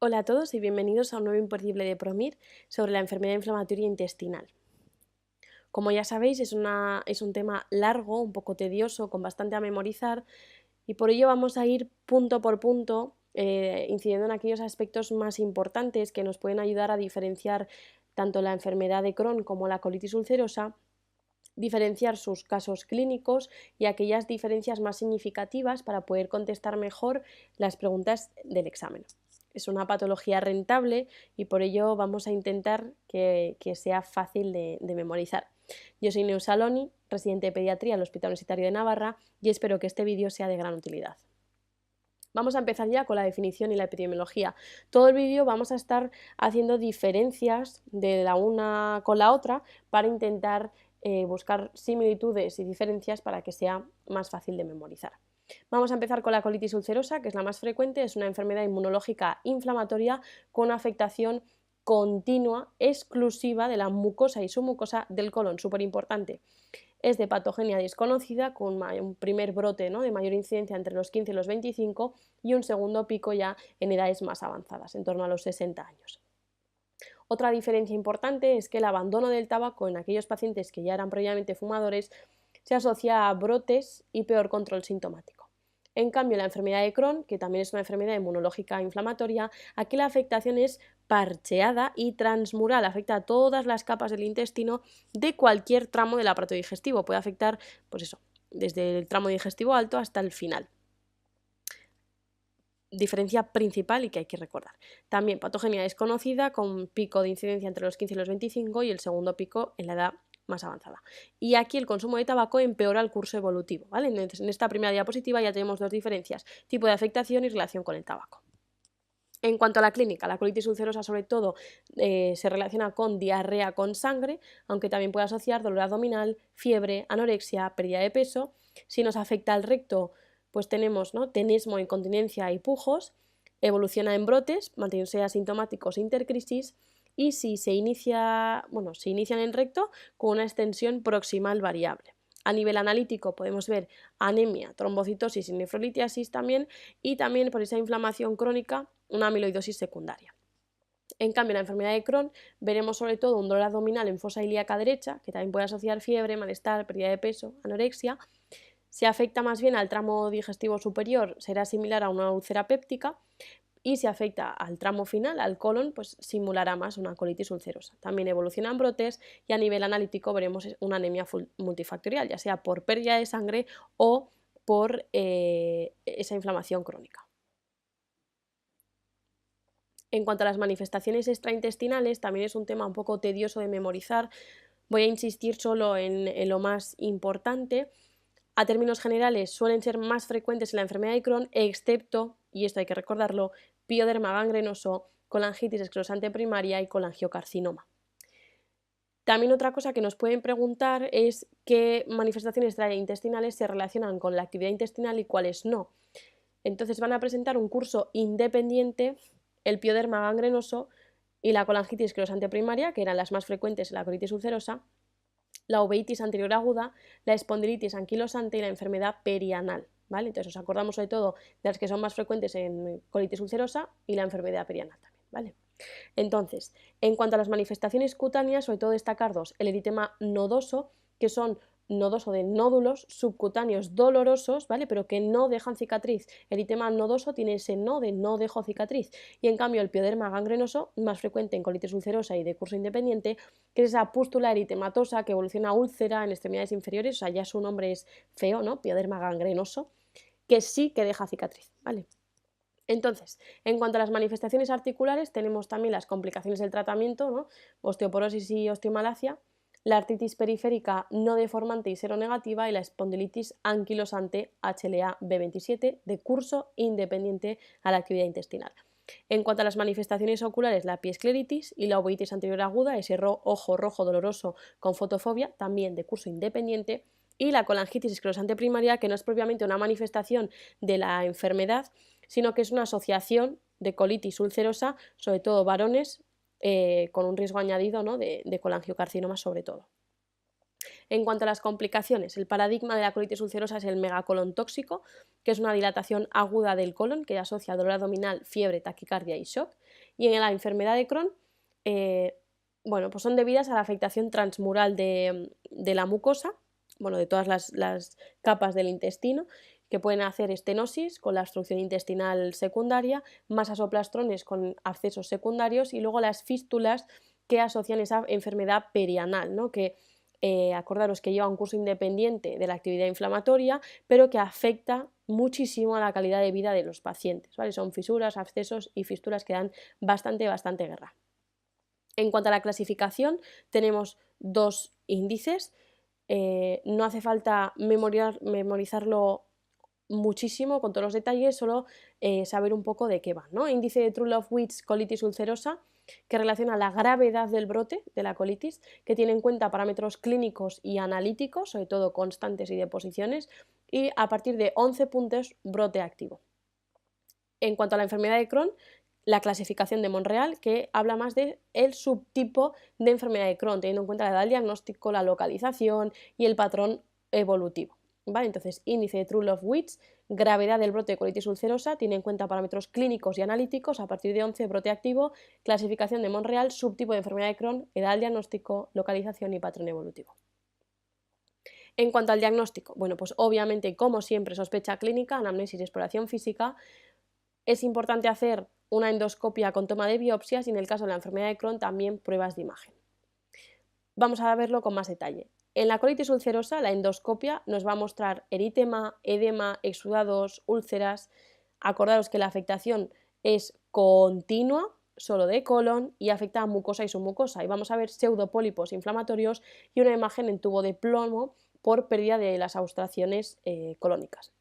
Hola a todos y bienvenidos a un nuevo imperdible de Promir sobre la enfermedad inflamatoria intestinal. Como ya sabéis, es un tema largo, un poco tedioso, con bastante a memorizar y por ello vamos a ir punto por punto incidiendo en aquellos aspectos más importantes que nos pueden ayudar a diferenciar tanto la enfermedad de Crohn como la colitis ulcerosa, diferenciar sus casos clínicos y aquellas diferencias más significativas para poder contestar mejor las preguntas del examen. Es una patología rentable y por ello vamos a intentar que sea fácil de memorizar. Yo soy Neus Saloni, residente de pediatría del Hospital Universitario de Navarra y espero que este vídeo sea de gran utilidad. Vamos a empezar ya con la definición y la epidemiología. Todo el vídeo vamos a estar haciendo diferencias de la una con la otra para intentar buscar similitudes y diferencias para que sea más fácil de memorizar. Vamos a empezar con la colitis ulcerosa, que es la más frecuente, es una enfermedad inmunológica inflamatoria con afectación continua, exclusiva de la mucosa y submucosa del colon, súper importante. Es de patogenia desconocida, con un primer brote, ¿no?, de mayor incidencia entre los 15 y los 25 y un segundo pico ya en edades más avanzadas, en torno a los 60 años. Otra diferencia importante es que el abandono del tabaco en aquellos pacientes que ya eran previamente fumadores se asocia a brotes y peor control sintomático. En cambio, la enfermedad de Crohn, que también es una enfermedad inmunológica inflamatoria, aquí la afectación es parcheada y transmural, afecta a todas las capas del intestino de cualquier tramo del aparato digestivo. Puede afectar, pues eso, desde el tramo digestivo alto hasta el final. Diferencia principal y que hay que recordar. También patogenia desconocida con pico de incidencia entre los 15 y los 25 y el segundo pico en la edad más avanzada. Y aquí el consumo de tabaco empeora el curso evolutivo, ¿vale? Entonces, en esta primera diapositiva ya tenemos dos diferencias, tipo de afectación y relación con el tabaco. En cuanto a la clínica, la colitis ulcerosa sobre todo se relaciona con diarrea con sangre, aunque también puede asociar dolor abdominal, fiebre, anorexia, pérdida de peso. Si nos afecta al recto, pues tenemos, ¿no?, tenesmo, incontinencia y pujos, evoluciona en brotes, manteniéndose asintomáticos intercrisis, y si se inicia, se inician en recto con una extensión proximal variable. A nivel analítico podemos ver anemia, trombocitosis y nefrolitiasis también, y también por esa inflamación crónica una amiloidosis secundaria. En cambio, en la enfermedad de Crohn veremos sobre todo un dolor abdominal en fosa ilíaca derecha, que también puede asociar fiebre, malestar, pérdida de peso, anorexia. Si afecta más bien al tramo digestivo superior, será similar a una úlcera péptica, y si afecta al tramo final, al colon, pues simulará más una colitis ulcerosa. También evolucionan brotes y a nivel analítico veremos una anemia multifactorial, ya sea por pérdida de sangre o por esa inflamación crónica. En cuanto a las manifestaciones extraintestinales, también es un tema un poco tedioso de memorizar. Voy a insistir solo en lo más importante. A términos generales, suelen ser más frecuentes en la enfermedad de Crohn, excepto, y esto hay que recordarlo, pioderma gangrenoso, colangitis esclerosante primaria y colangiocarcinoma. También otra cosa que nos pueden preguntar es qué manifestaciones extraintestinales se relacionan con la actividad intestinal y cuáles no. Entonces van a presentar un curso independiente el pioderma gangrenoso y la colangitis esclerosante primaria, que eran las más frecuentes en la colitis ulcerosa, la uveitis anterior aguda, la espondilitis anquilosante y la enfermedad perianal, ¿vale? Entonces os acordamos sobre todo de las que son más frecuentes en colitis ulcerosa y la enfermedad perianal también, ¿vale? Entonces, en cuanto a las manifestaciones cutáneas, sobre todo destacar dos: el eritema nodoso, que son nodoso de nódulos subcutáneos dolorosos, ¿vale?, pero que no dejan cicatriz. El eritema nodoso tiene ese no de no dejo cicatriz. Y en cambio el pioderma gangrenoso, más frecuente en colitis ulcerosa y de curso independiente, que es esa pústula eritematosa que evoluciona a úlcera en extremidades inferiores, o sea, ya su nombre es feo, ¿no?, pioderma gangrenoso, que sí que deja cicatriz, ¿vale? Entonces, en cuanto a las manifestaciones articulares, tenemos también las complicaciones del tratamiento, ¿no?, osteoporosis y osteomalacia, la artritis periférica no deformante y seronegativa y la espondilitis anquilosante HLA-B27 de curso independiente a la actividad intestinal. En cuanto a las manifestaciones oculares, la piescleritis y la uveitis anterior aguda, ese ojo rojo doloroso con fotofobia, también de curso independiente, y la colangitis esclerosante primaria, que no es propiamente una manifestación de la enfermedad, sino que es una asociación de colitis ulcerosa, sobre todo varones, con un riesgo añadido, ¿no?, de colangiocarcinoma sobre todo. En cuanto a las complicaciones, el paradigma de la colitis ulcerosa es el megacolon tóxico, que es una dilatación aguda del colon que asocia dolor abdominal, fiebre, taquicardia y shock. Y en la enfermedad de Crohn, bueno, pues son debidas a la afectación transmural de la mucosa, bueno, de todas las capas del intestino, que pueden hacer estenosis con la obstrucción intestinal secundaria, masasoplastrones con abscesos secundarios y luego las fístulas que asocian esa enfermedad perianal, ¿no? Que acordaros que lleva un curso independiente de la actividad inflamatoria, pero que afecta muchísimo a la calidad de vida de los pacientes, ¿vale? Son fisuras, abscesos y fístulas que dan bastante guerra. En cuanto a la clasificación, tenemos dos índices. No hace falta memorizarlo muchísimo con todos los detalles, solo saber un poco de qué va, ¿no? Índice de Truelove-Witts colitis ulcerosa, que relaciona la gravedad del brote de la colitis, que tiene en cuenta parámetros clínicos y analíticos, sobre todo constantes y deposiciones, y a partir de 11 puntos brote activo. En cuanto a la enfermedad de Crohn, la clasificación de Monreal, que habla más del subtipo de enfermedad de Crohn, teniendo en cuenta la edad del diagnóstico, la localización y el patrón evolutivo. ¿Vale? Entonces, índice de Truelove-Witts, gravedad del brote de colitis ulcerosa, tiene en cuenta parámetros clínicos y analíticos, a partir de 11 brote activo, clasificación de Monreal, subtipo de enfermedad de Crohn, edad del diagnóstico, localización y patrón evolutivo. En cuanto al diagnóstico, bueno, pues obviamente, como siempre, sospecha clínica, anamnesis y exploración física. Es importante hacer una endoscopia con toma de biopsias y en el caso de la enfermedad de Crohn también pruebas de imagen. Vamos a verlo con más detalle. En la colitis ulcerosa, la endoscopia nos va a mostrar eritema, edema, exudados, úlceras. Acordaros que la afectación es continua, solo de colon, y afecta a mucosa y submucosa. Y vamos a ver pseudopólipos inflamatorios y una imagen en tubo de plomo por pérdida de las austraciones colónicas.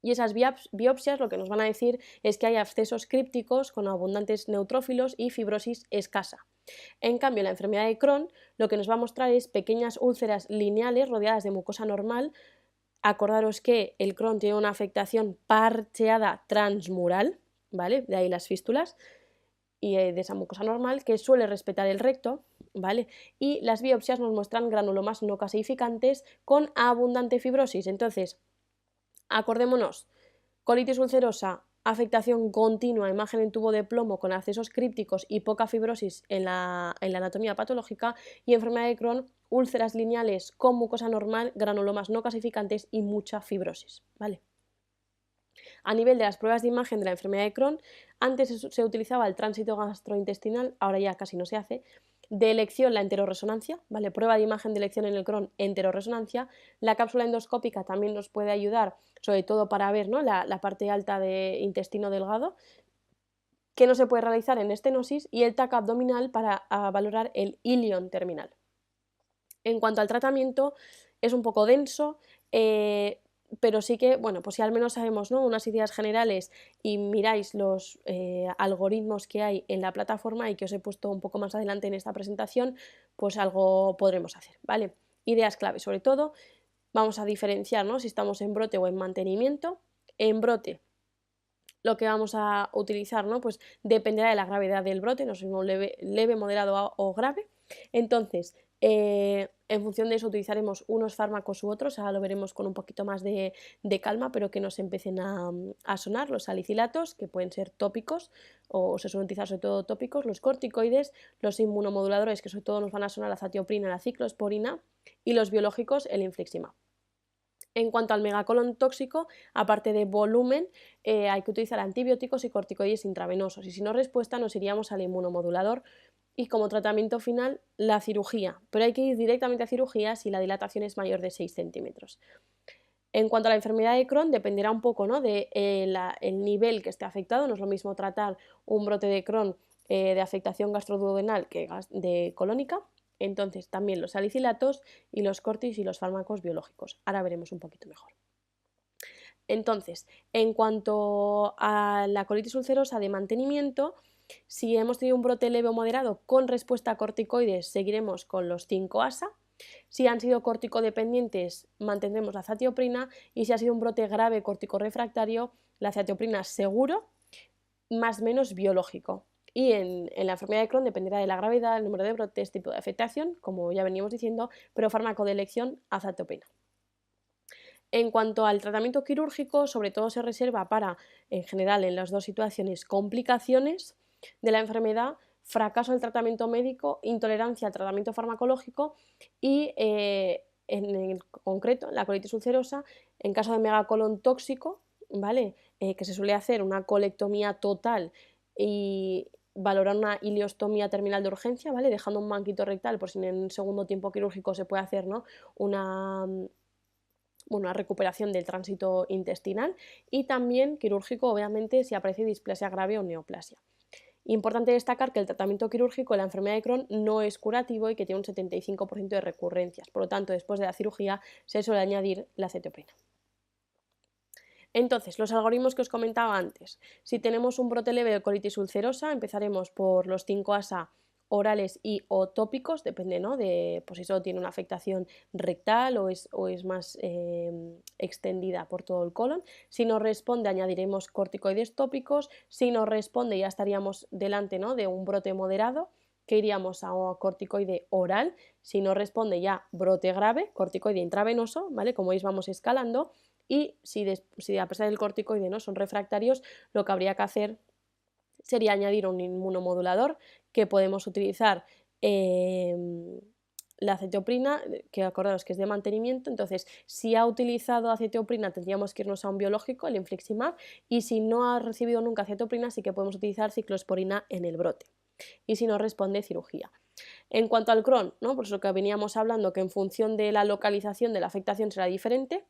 Y esas biopsias lo que nos van a decir es que hay abscesos crípticos con abundantes neutrófilos y fibrosis escasa. En cambio, en la enfermedad de Crohn lo que nos va a mostrar es pequeñas úlceras lineales rodeadas de mucosa normal. Acordaros que el Crohn tiene una afectación parcheada transmural, ¿vale? De ahí las fístulas, y de esa mucosa normal que suele respetar el recto, ¿vale? Y las biopsias nos muestran granulomas no caseificantes con abundante fibrosis. Entonces, acordémonos, colitis ulcerosa, afectación continua, imagen en tubo de plomo con accesos crípticos y poca fibrosis en la anatomía patológica, y enfermedad de Crohn, úlceras lineales con mucosa normal, granulomas no calcificantes y mucha fibrosis, ¿vale? A nivel de las pruebas de imagen de la enfermedad de Crohn, antes se utilizaba el tránsito gastrointestinal, ahora ya casi no se hace. De elección la enteroresonancia, ¿vale? Prueba de imagen de elección en el Crohn, enteroresonancia. La cápsula endoscópica también nos puede ayudar, sobre todo para ver, ¿no?, la parte alta de intestino delgado, que no se puede realizar en estenosis, y el TAC abdominal para valorar el ilion terminal. En cuanto al tratamiento, es un poco denso, pero sí que, bueno, pues si al menos sabemos, ¿no?, unas ideas generales y miráis los algoritmos que hay en la plataforma y que os he puesto un poco más adelante en esta presentación, pues algo podremos hacer, ¿vale? Ideas clave, sobre todo, vamos a diferenciar, ¿no?, si estamos en brote o en mantenimiento. En brote, lo que vamos a utilizar, ¿no?, pues dependerá de la gravedad del brote, no es un leve, moderado o grave. Entonces, en función de eso utilizaremos unos fármacos u otros, ahora lo veremos con un poquito más de calma, pero que nos empiecen a sonar. Los salicilatos, que pueden ser tópicos o se suelen utilizar sobre todo tópicos, los corticoides, los inmunomoduladores, que sobre todo nos van a sonar la azatioprina, la ciclosporina, y los biológicos, el infliximab. En cuanto al megacolon tóxico, aparte de volumen, hay que utilizar antibióticos y corticoides intravenosos, y si no respuesta nos iríamos al inmunomodulador, y como tratamiento final la cirugía, pero hay que ir directamente a cirugía si la dilatación es mayor de 6 centímetros. En cuanto a la enfermedad de Crohn, dependerá un poco, ¿no?, de el nivel que esté afectado. No es lo mismo tratar un brote de Crohn de afectación gastroduodenal que de colónica. Entonces también los salicilatos y los cortis y los fármacos biológicos. Ahora veremos un poquito mejor. Entonces, en cuanto a la colitis ulcerosa de mantenimiento, si hemos tenido un brote leve o moderado con respuesta a corticoides, seguiremos con los 5-ASA. Si han sido corticodependientes, mantendremos la azatioprina, y si ha sido un brote grave corticorefractario, la azatioprina seguro, más menos biológico. Y en la enfermedad de Crohn dependerá de la gravedad, el número de brotes, tipo de afectación, como ya veníamos diciendo, pero fármaco de elección, azatopena. En cuanto al tratamiento quirúrgico, sobre todo se reserva para, en general, en las dos situaciones, complicaciones de la enfermedad, fracaso del tratamiento médico, intolerancia al tratamiento farmacológico y, en el concreto, la colitis ulcerosa, en caso de megacolon tóxico, ¿vale? Que se suele hacer una colectomía total y valorar una ileostomía terminal de urgencia, ¿vale? Dejando un manquito rectal por si en el segundo tiempo quirúrgico se puede hacer, ¿no? Una recuperación del tránsito intestinal y también quirúrgico, obviamente, si aparece displasia grave o neoplasia. Importante destacar que el tratamiento quirúrgico de la enfermedad de Crohn no es curativo y que tiene un 75% de recurrencias. Por lo tanto, después de la cirugía se suele añadir la acetopena. Entonces, los algoritmos que os comentaba antes. Si tenemos un brote leve de colitis ulcerosa, empezaremos por los 5-ASA orales y o tópicos, depende, ¿no? De pues, si solo tiene una afectación rectal o es más extendida por todo el colon. Si no responde, añadiremos corticoides tópicos. Si no responde, ya estaríamos delante, ¿no? De un brote moderado, que iríamos a un corticoide oral. Si no responde, ya brote grave, corticoide intravenoso, ¿vale? Como veis, vamos escalando. Y si a pesar del corticoide no son refractarios, lo que habría que hacer sería añadir un inmunomodulador que podemos utilizar la acetoprina, que acordaros que es de mantenimiento. Entonces, si ha utilizado acetoprina tendríamos que irnos a un biológico, el infliximab, y si no ha recibido nunca acetoprina sí que podemos utilizar ciclosporina en el brote. Y si no responde, cirugía. En cuanto al Crohn, ¿no? Por eso que veníamos hablando, que en función de la localización de la afectación será diferente.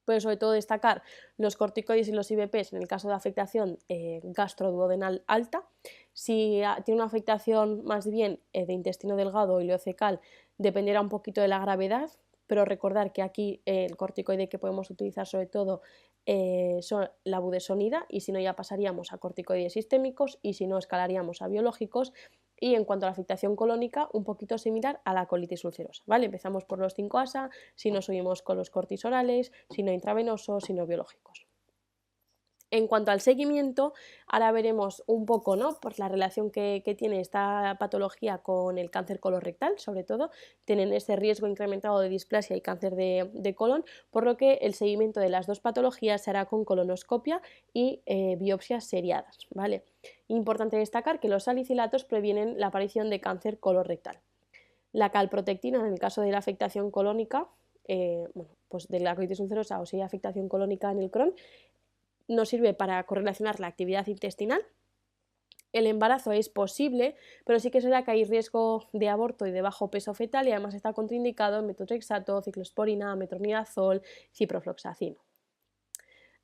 Pero sobre todo destacar los corticoides y los IVPs en el caso de afectación gastroduodenal alta. Si tiene una afectación más bien de intestino delgado o ileocecal, dependerá un poquito de la gravedad, pero recordar que aquí el corticoide que podemos utilizar sobre todo son la budesonida, y si no ya pasaríamos a corticoides sistémicos y si no escalaríamos a biológicos. Y en cuanto a la afectación colónica, un poquito similar a la colitis ulcerosa, ¿vale? Empezamos por los 5-ASA, si no subimos con los cortisorales, si no intravenosos, si no biológicos. En cuanto al seguimiento, ahora veremos un poco, ¿no? Pues la relación que tiene esta patología con el cáncer colorectal, sobre todo, tienen ese riesgo incrementado de displasia y cáncer de colon, por lo que el seguimiento de las dos patologías se hará con colonoscopia y biopsias seriadas, ¿vale? Importante destacar que los salicilatos previenen la aparición de cáncer colorectal. La calprotectina, en el caso de la afectación colónica, pues de la colitis ulcerosa o si hay afectación colónica en el Crohn, nos sirve para correlacionar la actividad intestinal. El embarazo es posible, pero sí que será que hay riesgo de aborto y de bajo peso fetal, y además está contraindicado metotrexato, ciclosporina, metronidazol, ciprofloxacino.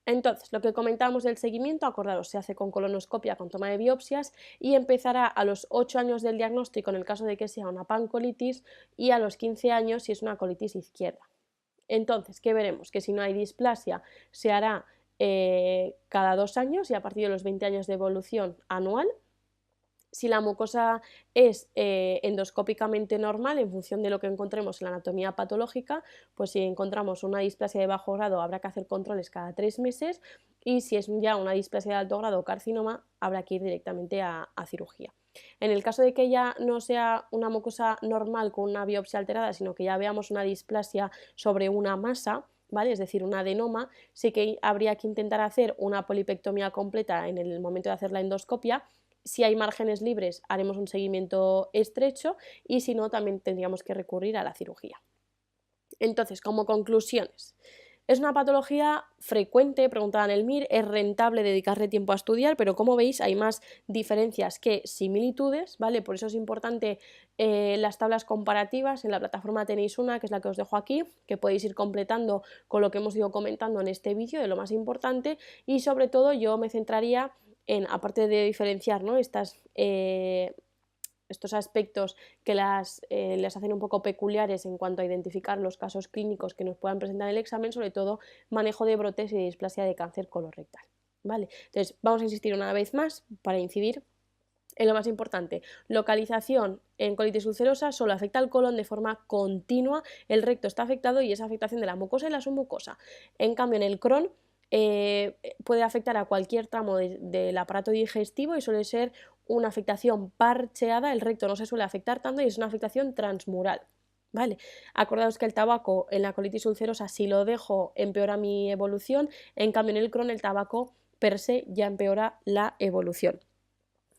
Entonces, lo que comentábamos del seguimiento, acordaros, se hace con colonoscopia, con toma de biopsias, y empezará a los 8 años del diagnóstico en el caso de que sea una pancolitis y a los 15 años si es una colitis izquierda. Entonces, ¿qué veremos? Que si no hay displasia se hará cada 2 años y a partir de los 20 años de evolución anual. Si la mucosa es endoscópicamente normal, en función de lo que encontremos en la anatomía patológica, pues si encontramos una displasia de bajo grado habrá que hacer controles cada 3 meses, y si es ya una displasia de alto grado o carcinoma habrá que ir directamente a cirugía. En el caso de que ya no sea una mucosa normal con una biopsia alterada, sino que ya veamos una displasia sobre una masa, ¿vale? Es decir, un adenoma, sí que habría que intentar hacer una polipectomía completa en el momento de hacer la endoscopia. Si hay márgenes libres, haremos un seguimiento estrecho, y si no, también tendríamos que recurrir a la cirugía. Entonces, como conclusiones, es una patología frecuente, preguntaba en el MIR, es rentable dedicarle tiempo a estudiar, pero como veis hay más diferencias que similitudes, ¿vale? Por eso es importante las tablas comparativas. En la plataforma tenéis una, que es la que os dejo aquí, que podéis ir completando con lo que hemos ido comentando en este vídeo de lo más importante, y sobre todo yo me centraría en, aparte de diferenciar, ¿no? Estos aspectos que les hacen un poco peculiares en cuanto a identificar los casos clínicos que nos puedan presentar en el examen, sobre todo manejo de brotes y displasia de cáncer colorectal, ¿vale? Entonces, vamos a insistir una vez más para incidir en lo más importante. Localización en colitis ulcerosa solo afecta al colon de forma continua, el recto está afectado y es afectación de la mucosa y la submucosa. En cambio, en el Crohn puede afectar a cualquier tramo del aparato digestivo y suele ser una afectación parcheada, el recto no se suele afectar tanto y es una afectación transmural. ¿Vale? Acordaos que el tabaco en la colitis ulcerosa, si lo dejo, empeora mi evolución, en cambio en el Crohn el tabaco per se ya empeora la evolución.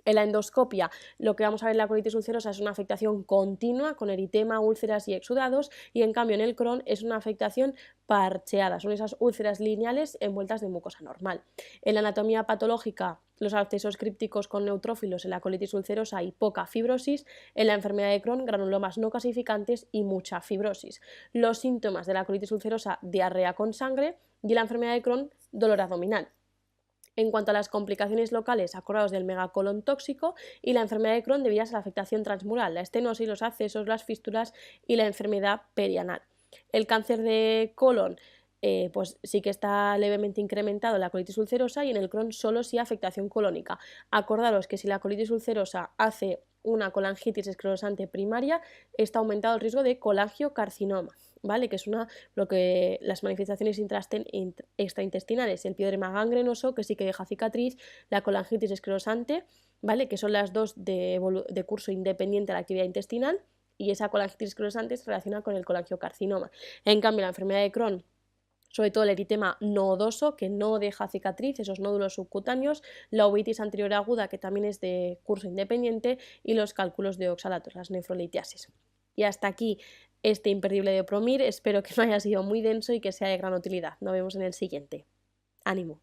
En la endoscopia, lo que vamos a ver en la colitis ulcerosa es una afectación continua con eritema, úlceras y exudados, y en cambio en el Crohn es una afectación parcheada, son esas úlceras lineales envueltas de mucosa normal. En la anatomía patológica, los abscesos crípticos con neutrófilos, en la colitis ulcerosa y poca fibrosis, en la enfermedad de Crohn granulomas no calcificantes y mucha fibrosis. Los síntomas de la colitis ulcerosa, diarrea con sangre, y en la enfermedad de Crohn, dolor abdominal. En cuanto a las complicaciones locales, acordaos del megacolon tóxico y la enfermedad de Crohn debidas a la afectación transmural, la estenosis, los abscesos, las fístulas y la enfermedad perianal. El cáncer de colon pues sí que está levemente incrementado en la colitis ulcerosa y en el Crohn solo si afectación colónica. Acordaros que si la colitis ulcerosa hace una colangitis esclerosante primaria, está aumentado el riesgo de colangiocarcinoma, ¿vale? Que es las manifestaciones extraintestinales, el piedrema gangrenoso, que sí que deja cicatriz, la colangitis esclerosante, ¿vale? Que son las dos de curso independiente a la actividad intestinal, y esa colangitis esclerosante se relaciona con el colangiocarcinoma. En cambio, la enfermedad de Crohn, sobre todo el eritema nodoso, que no deja cicatriz, esos nódulos subcutáneos, la uveitis anterior aguda, que también es de curso independiente, y los cálculos de oxalatos, las nefrolitiasis. Y hasta aquí este imperdible de Promir, espero que no haya sido muy denso y que sea de gran utilidad. Nos vemos en el siguiente. ¡Ánimo!